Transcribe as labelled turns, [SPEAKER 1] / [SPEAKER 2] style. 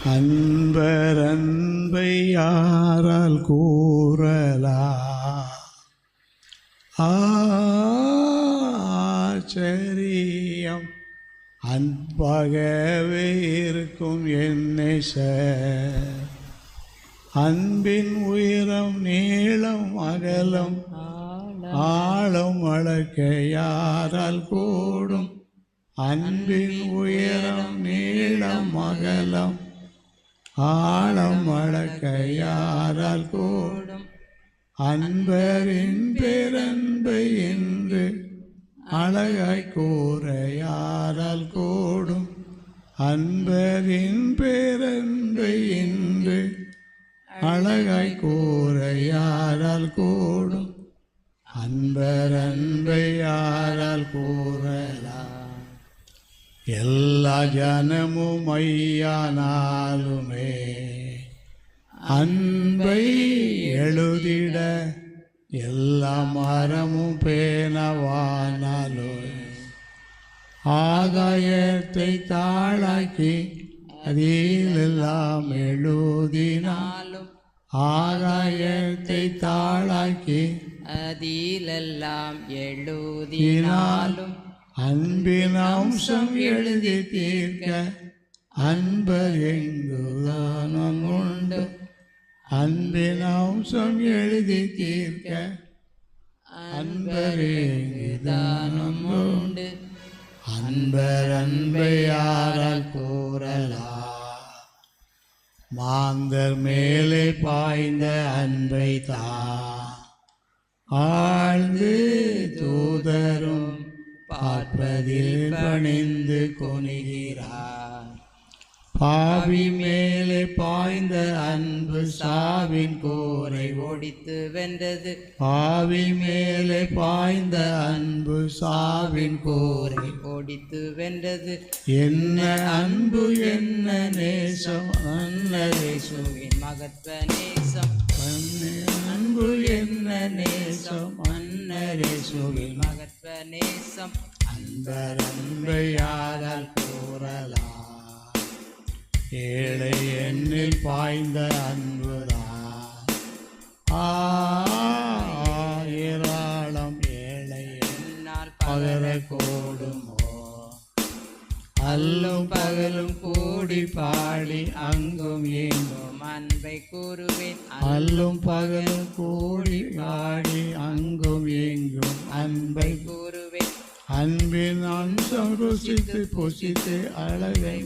[SPEAKER 1] அன்பர் அன்பை யாரால் கூறலா ஆச்சரியம் அன்பாகவே இருக்கும் என்னை அன்பின் உயரம் நீளம் அகலம் ஆழம் அளக்க யாரால் கூடும் அன்பின் உயரம் நீளம் அகலம் ஆழம் அளக்க யாரால் கூடும் அன்பரின் பேரன்பை என்று அழகாய் கூற யாரால் கூடும் அன்பரின் பேரன்பை என்று அழகாய் கூற யாரால் கூடும் அன்பர் அன்பை யாரால் கூறலாம் எல்லா ஜனமும் ஐயானாலுமே அன்பை எழுதிட எல்லா மரமும் பேணவானாலும் ஆகாயத்தை தாளாக்கி அதிலெல்லாம் எழுதினாலும் ஆகாயத்தை தாளாக்கி
[SPEAKER 2] அதிலெல்லாம் எழுதினாலும்
[SPEAKER 1] அன்பின் அம்சம் எழுதி தீர்க்க அன்பர் எங்குதானம் உண்டு அன்பின் அம்சம் எழுதி தீர்க்க அன்பர் எங்குதானம் உண்டு அன்பர் அன்பை யாரால் கூறலா மாந்தர் மேலே பாய்ந்த அன்பை ஆழ்ந்து தூதரும் பார்ப்பதில் பணிந்து கொணிகிறார் பாவி மேலே பாய்ந்த அன்பு சாவின் கோரை
[SPEAKER 2] ஓடித்து வென்றது
[SPEAKER 1] பாவி மேலே பாய்ந்த அன்பு சாவின் கோரை
[SPEAKER 2] ஓடித்து வென்றது
[SPEAKER 1] என்ன அன்பு என்ன நேசம் அன்னரேசுவின்
[SPEAKER 2] மகத்வ நேசம்
[SPEAKER 1] அன்பு என்ன நேசம் அன்னரேசுவின்
[SPEAKER 2] மகத்வ நேசம்
[SPEAKER 1] அன்பர் அன்பை யாரால் கூறலா ஏழை எண்ணில் பாய்ந்த அன்புதான் ஏராளம் ஏழை
[SPEAKER 2] என்னால்
[SPEAKER 1] பகர கூடுமோ அல்லும் பகலும் கூடி பாடி அங்கும் இங்கும்
[SPEAKER 2] அன்பை கூறுவேன்
[SPEAKER 1] அல்லும் பகலும் கூடி பாடி அங்கும் இங்கும் அன்பை
[SPEAKER 2] கூறுவேன்
[SPEAKER 1] அன்பின் அம்சம் ருசித்து புசித்து அழகை